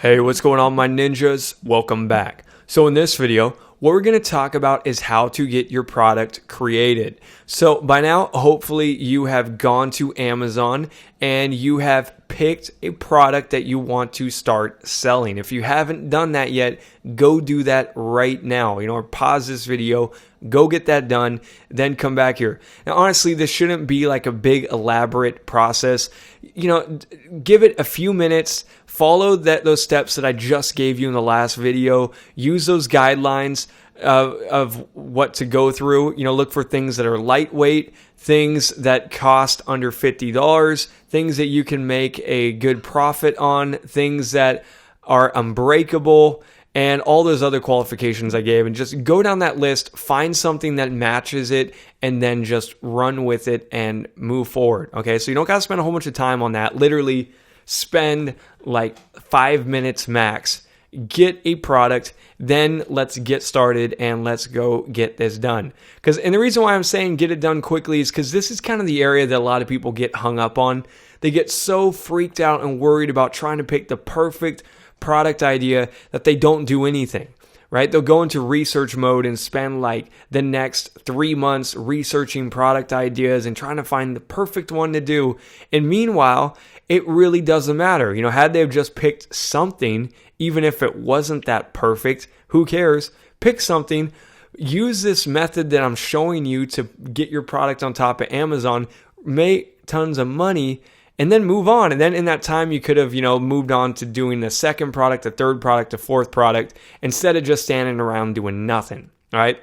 Hey, what's going on, my ninjas? Welcome back. So in this video, what we're going to talk about is how to get your product created. So by now, hopefully you have gone to Amazon and you have picked a product that you want to start selling. If you haven't done that yet, go do that right now. Or pause this video, go get that done, then come back here. Now, honestly, this shouldn't be like a big elaborate process. Give it a few minutes. Follow those steps that I just gave you in the last video. Use those guidelines of what to go through. Look for things that are lightweight, things that cost under $50, things that you can make a good profit on, things that are unbreakable, and all those other qualifications I gave. And just go down that list, find something that matches it, and then just run with it and move forward. Okay, so you don't got to spend a whole bunch of time on that. Literally spend like 5 minutes max. Get a product, then let's get started and let's go get this done. And the reason why I'm saying get it done quickly is because this is kind of the area that a lot of people get hung up on. They get so freaked out and worried about trying to pick the perfect product idea that they don't do anything, right? They'll go into research mode and spend like the next 3 months researching product ideas and trying to find the perfect one to do. And meanwhile, it really doesn't matter. Had they have just picked something, even if it wasn't that perfect, who cares? Pick something. Use this method that I'm showing you to get your product on top of Amazon, make tons of money, and then move on. And then in that time, you could have, moved on to doing the second product, the third product, the fourth product, instead of just standing around doing nothing, all right?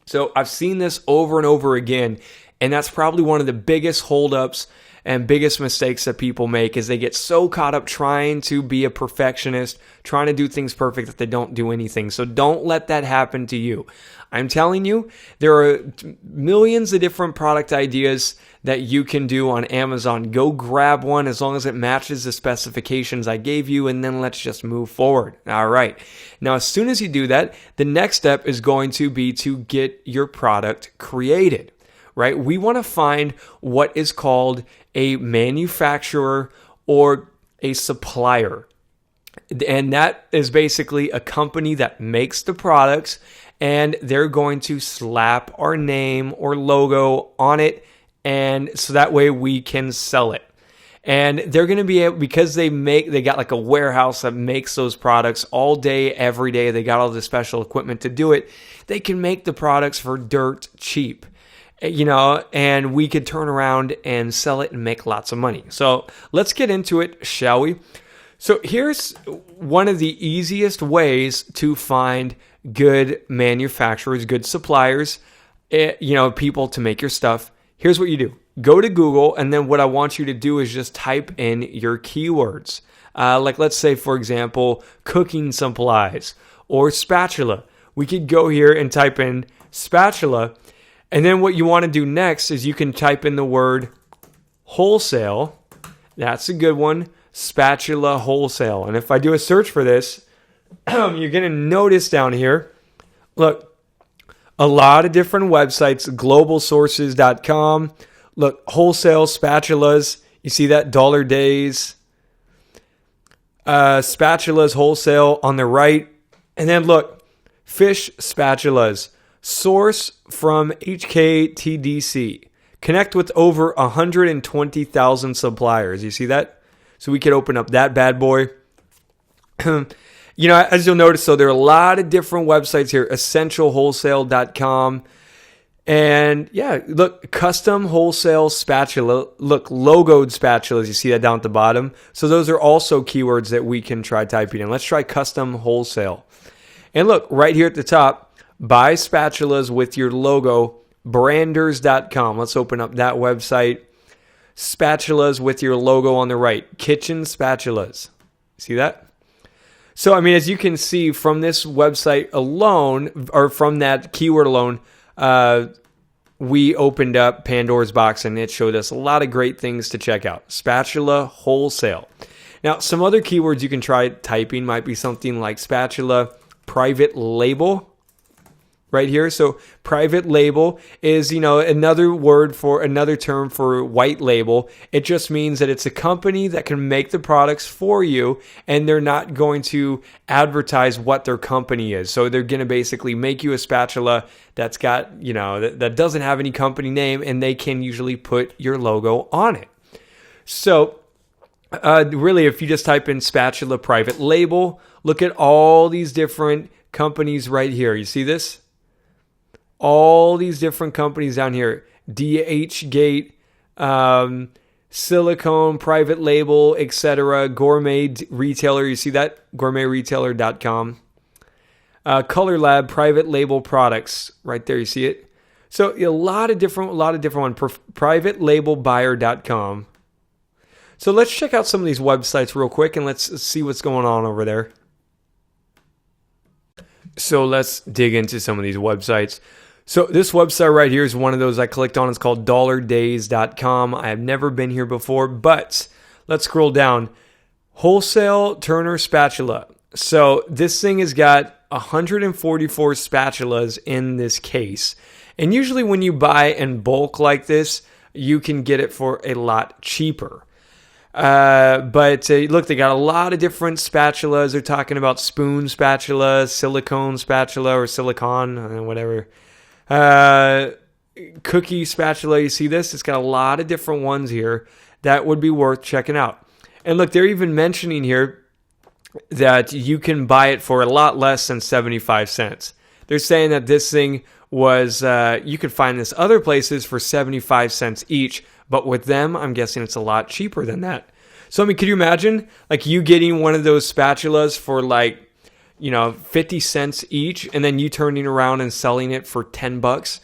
So I've seen this over and over again, and that's probably one of the biggest holdups and biggest mistakes that people make is they get so caught up trying to be a perfectionist, trying to do things perfect that they don't do anything. So don't let that happen to you. I'm telling you, there are millions of different product ideas that you can do on Amazon. Go grab one as long as it matches the specifications I gave you, and then let's just move forward. All right. Now, as soon as you do that, the next step is going to be to get your product created. Right? We want to find what is called a manufacturer or a supplier. And that is basically a company that makes the products, and they're going to slap our name or logo on it, and so that way we can sell it. And they're going to be able, because they got like a warehouse that makes those products all day, every day. They got all the special equipment to do it. They can make the products for dirt cheap. And we could turn around and sell it and make lots of money. So let's get into it, shall we? So here's one of the easiest ways to find good manufacturers, good suppliers, people to make your stuff. Here's what you do. Go to Google, and then what I want you to do is just type in your keywords. Like let's say, for example, cooking supplies or spatula. We could go here and type in spatula. And then what you want to do next is you can type in the word wholesale. That's a good one. Spatula wholesale. And if I do a search for this, you're going to notice down here, look, a lot of different websites, globalsources.com. Look, wholesale spatulas. You see that? Dollar Days. Spatulas wholesale on the right. And then look, fish spatulas. Source from HKTDC. Connect with over 120,000 suppliers. You see that? So we could open up that bad boy. As you'll notice, so there are a lot of different websites here. Essentialwholesale.com. And yeah, look, custom wholesale spatula. Look, logoed spatulas. You see that down at the bottom? So those are also keywords that we can try typing in. Let's try custom wholesale. And look, right here at the top, buy spatulas with your logo, branders.com. Let's open up that website. Spatulas with your logo on the right. Kitchen spatulas. See that? So, as you can see from this website alone, or from that keyword alone, we opened up Pandora's box and it showed us a lot of great things to check out. Spatula wholesale. Now, some other keywords you can try typing might be something like spatula private label. right here. So private label is, another term for white label. It just means that it's a company that can make the products for you, and they're not going to advertise what their company is. So they're going to basically make you a spatula that's got, that doesn't have any company name, and they can usually put your logo on it. So really, if you just type in spatula private label, look at all these different companies right here. You see this? All these different companies down here. DH Gate, Silicone, private label, etc. Gourmet retailer. You see that? Gourmetretailer.com. Color Lab, private label products. Right there, you see it? So a lot of different ones. Privatelabelbuyer.com. So let's check out some of these websites real quick, and let's see what's going on over there. So let's dig into some of these websites. So this website right here is one of those I clicked on. It's called dollardays.com. I have never been here before, but let's scroll down. Wholesale Turner Spatula. So this thing has got 144 spatulas in this case. And usually when you buy in bulk like this, you can get it for a lot cheaper. But look, they got a lot of different spatulas. They're talking about spoon spatula, silicone spatula, or silicon, whatever. Cookie spatula. You see this? It's got a lot of different ones here that would be worth checking out. And look, they're even mentioning here that you can buy it for a lot less than 75 cents. They're saying that this thing was, you could find this other places for 75 cents each, but with them, I'm guessing it's a lot cheaper than that. So, could you imagine like you getting one of those spatulas for 50 cents each, and then you turning around and selling it for $10?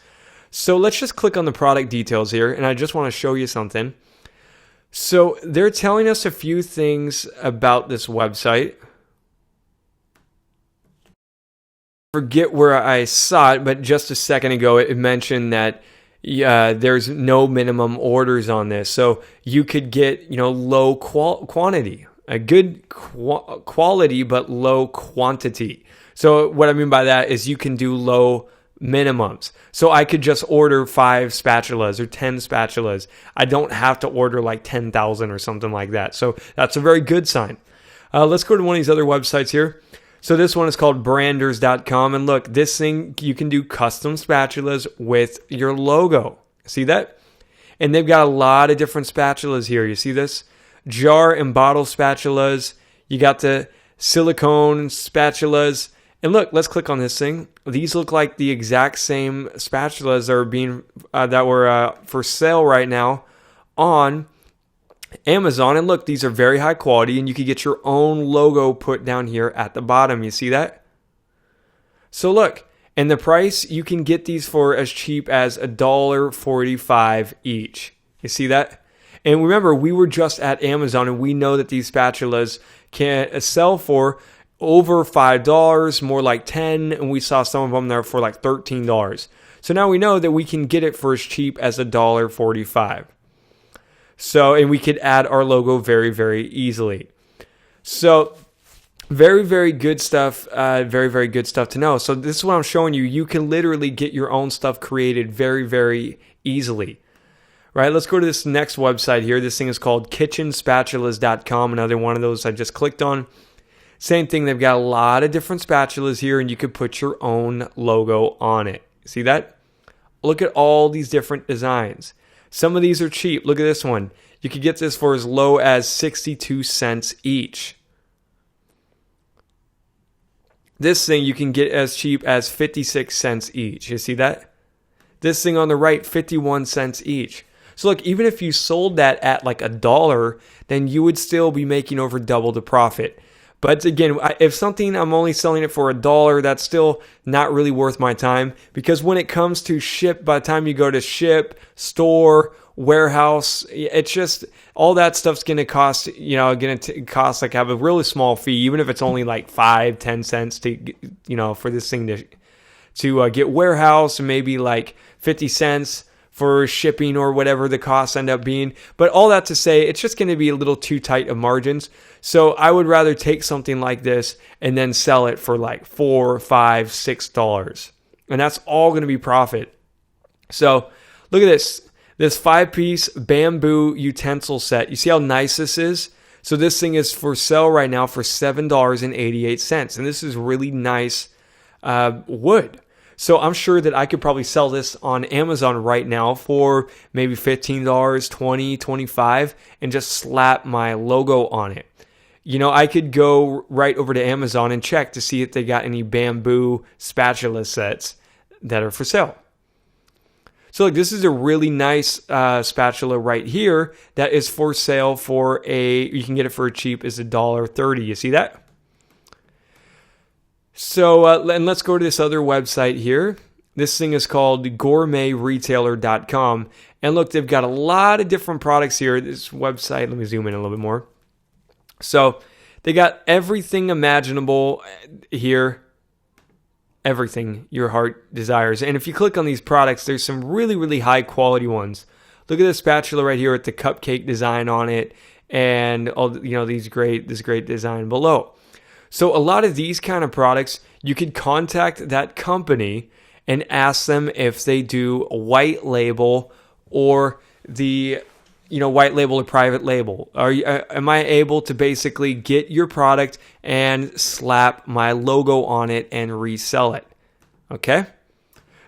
So let's just click on the product details here, and I just want to show you something. So they're telling us a few things about this website. Forget where I saw it, but just a second ago it mentioned that there's no minimum orders on this. So you could get, low quantity, a good quality, but low quantity. So what I mean by that is you can do low minimums. So I could just order 5 spatulas or 10 spatulas. I don't have to order like 10,000 or something like that. So that's a very good sign. Let's go to one of these other websites here. So this one is called branders.com. And look, this thing, you can do custom spatulas with your logo. See that? And they've got a lot of different spatulas here. You see this? Jar and bottle spatulas. You got the silicone spatulas. And look, let's click on this thing. These look like the exact same spatulas that were for sale right now on Amazon. And look, these are very high quality, and you can get your own logo put down here at the bottom. You see that? So look, and the price, you can get these for as cheap as $1.45 each. You see that? And remember, we were just at Amazon, and we know that these spatulas can sell for over $5, more like $10, and we saw some of them there for like $13. So now we know that we can get it for as cheap as $1.45. So, and we could add our logo very, very easily. So, very, very good stuff. Very, very good stuff to know. So this is what I'm showing you. You can literally get your own stuff created very, very easily. Right, let's go to this next website here. This thing is called kitchenspatulas.com. Another one of those I just clicked on. Same thing. They've got a lot of different spatulas here, and you could put your own logo on it. See that? Look at all these different designs. Some of these are cheap. Look at this one. You could get this for as low as 62 cents each. This thing you can get as cheap as 56 cents each. You see that? This thing on the right, 51 cents each. So look, even if you sold that at like $1, then you would still be making over double the profit. But again, if something I'm only selling it for $1, that's still not really worth my time, because when it comes to ship, by the time you go to ship, store, warehouse, it's just all that stuff's going to cost, cost like have a really small fee, even if it's only like 5-10 cents to, for this thing to get warehouse, and maybe like 50 cents for shipping or whatever the costs end up being. But all that to say, it's just going to be a little too tight of margins. So I would rather take something like this and then sell it for like $4, $5, $6. and that's all going to be profit. So look at this 5-piece bamboo utensil set. You see how nice this is? So this thing is for sale right now for $7.88, and this is really nice wood. So I'm sure that I could probably sell this on Amazon right now for maybe $15, $20, $25, and just slap my logo on it. You know, I could go right over to Amazon and check to see if they got any bamboo spatula sets that are for sale. So look, this is a really nice spatula right here that is for sale for you can get it for cheap as $1.30. You see that? So, and let's go to this other website here. This thing is called gourmetretailer.com. And look, they've got a lot of different products here. This website, let me zoom in a little bit more. So they got everything imaginable here. Everything your heart desires. And if you click on these products, there's some really, really high quality ones. Look at this spatula right here with the cupcake design on it, and all this great design below. So a lot of these kind of products, you could contact that company and ask them if they do a white label or white label or private label. Am I able to basically get your product and slap my logo on it and resell it? Okay?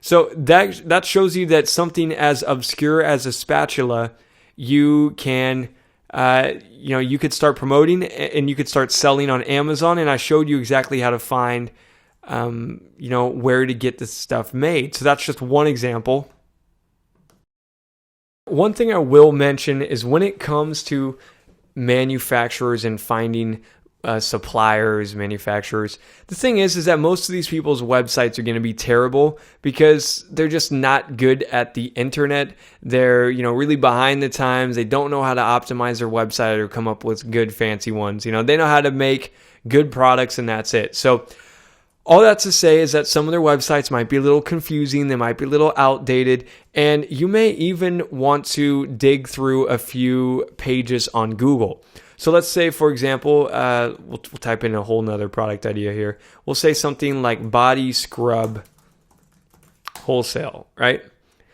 So that shows you that something as obscure as a spatula, you can you could start promoting and you could start selling on Amazon. And I showed you exactly how to find where to get this stuff made. So that's just one example. One thing I will mention is when it comes to manufacturers and finding manufacturers, the thing is that most of these people's websites are going to be terrible because they're just not good at the internet. They're, really behind the times. They don't know how to optimize their website or come up with good fancy ones. They know how to make good products and that's it. So all that to say is that some of their websites might be a little confusing, they might be a little outdated, and you may even want to dig through a few pages on Google. So let's say, for example, we'll type in a whole nother product idea here. We'll say something like body scrub wholesale, right?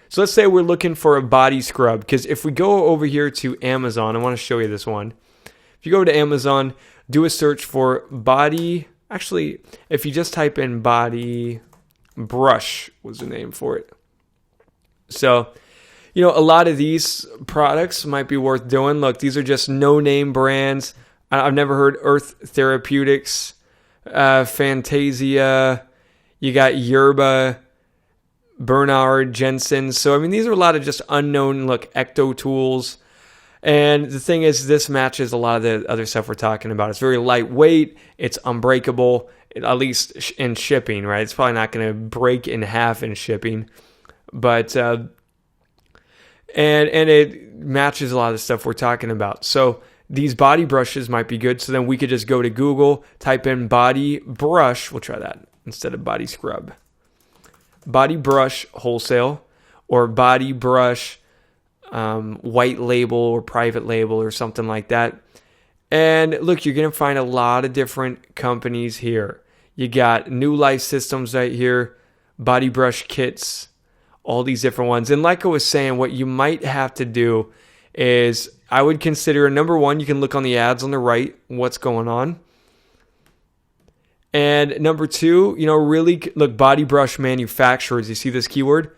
So let's say we're looking for a body scrub, because if we go over here to Amazon, I want to show you this one. If you go to Amazon, do a search for body. Actually, if you just type in body brush was the name for it. So, a lot of these products might be worth doing. Look, these are just no-name brands. I've never heard Earth Therapeutics, Fantasia. You got Yerba, Bernard, Jensen. So, these are a lot of just unknown, Ecto Tools. And the thing is, this matches a lot of the other stuff we're talking about. It's very lightweight. It's unbreakable, at least in shipping, right? It's probably not going to break in half in shipping. But, and it matches a lot of the stuff we're talking about. So these body brushes might be good. So then we could just go to Google, type in body brush. We'll try that instead of body scrub. Body brush wholesale or body brush white label or private label or something like that. And look, you're going to find a lot of different companies here. You got New Life Systems right here, body brush kits, all these different ones. And like I was saying, what you might have to do is I would consider, number one, you can look on the ads on the right, what's going on. And number two, really look, body brush manufacturers. You see this keyword?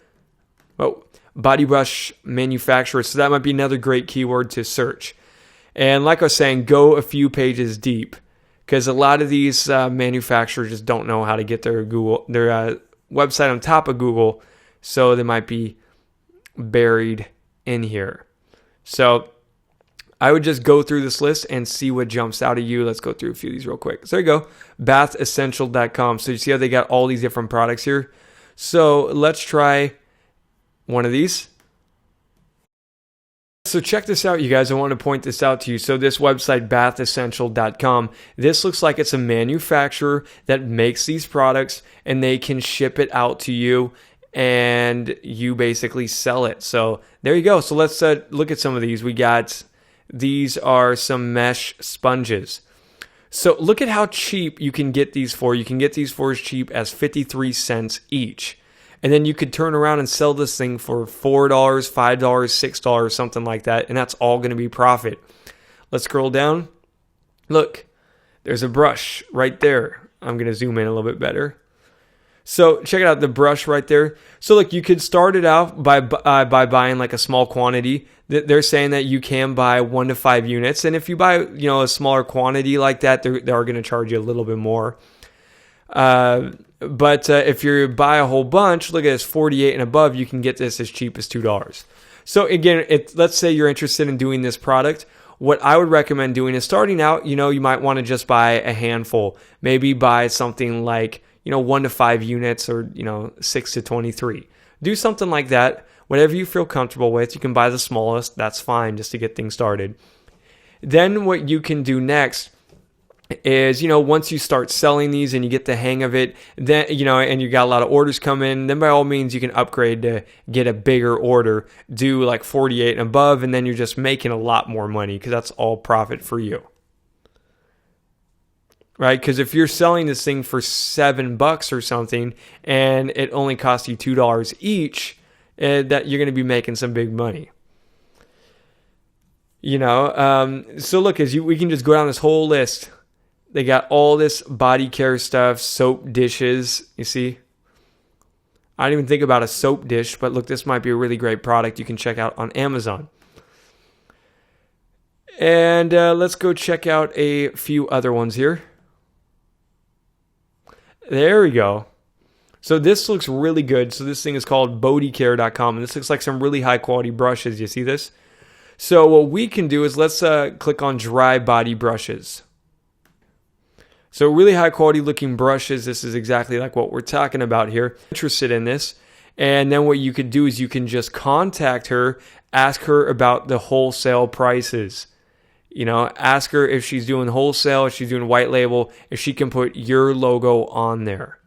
Oh, body brush manufacturers. So that might be another great keyword to search. And like I was saying, go a few pages deep, because a lot of these manufacturers just don't know how to get their website on top of Google, so they might be buried in here. So I would just go through this list and see what jumps out at you. Let's go through a few of these real quick. So there you go, bathessential.com. So you see how they got all these different products here. So let's try one of these. So check this out, you guys. I want to point this out to you. So this website, bathessential.com, this looks like it's a manufacturer that makes these products and they can ship it out to you and you basically sell it. So there you go. So let's look at some of these. These are some mesh sponges. So look at how cheap you can get these for. You can get these for as cheap as 53 cents each. And then you could turn around and sell this thing for $4, $5, $6, something like that. And that's all going to be profit. Let's scroll down. Look, there's a brush right there. I'm going to zoom in a little bit better. So check it out, the brush right there. So look, you could start it out by buying like a small quantity. They're saying that you can buy 1 to 5 units. And if you buy, a smaller quantity like that, they are going to charge you a little bit more. But if you buy a whole bunch, look at this, 48 and above, you can get this as cheap as $2. So again, let's say you're interested in doing this product. What I would recommend doing is starting out, you might want to just buy a handful. Maybe buy something like, 1 to 5 units or, 6 to 23. Do something like that. Whatever you feel comfortable with. You can buy the smallest. That's fine just to get things started. Then what you can do next is, once you start selling these and you get the hang of it, then, and you got a lot of orders come in, then by all means you can upgrade to get a bigger order, do like 48 and above, and then you're just making a lot more money because that's all profit for you. Right? Because if you're selling this thing for $7 or something and it only costs you $2 each, that you're going to be making some big money. So look, we can just go down this whole list. They got all this body care stuff, soap dishes, you see? I didn't even think about a soap dish, but look, this might be a really great product you can check out on Amazon. And let's go check out a few other ones here. There we go. So this looks really good. So this thing is called bodycare.com, and this looks like some really high quality brushes. You see this? So what we can do is let's click on dry body brushes. So really high quality looking brushes. This is exactly like what we're talking about here. Interested in this. And then what you could do is you can just contact her, ask her about the wholesale prices. Ask her if she's doing wholesale, if she's doing white label, if she can put your logo on there.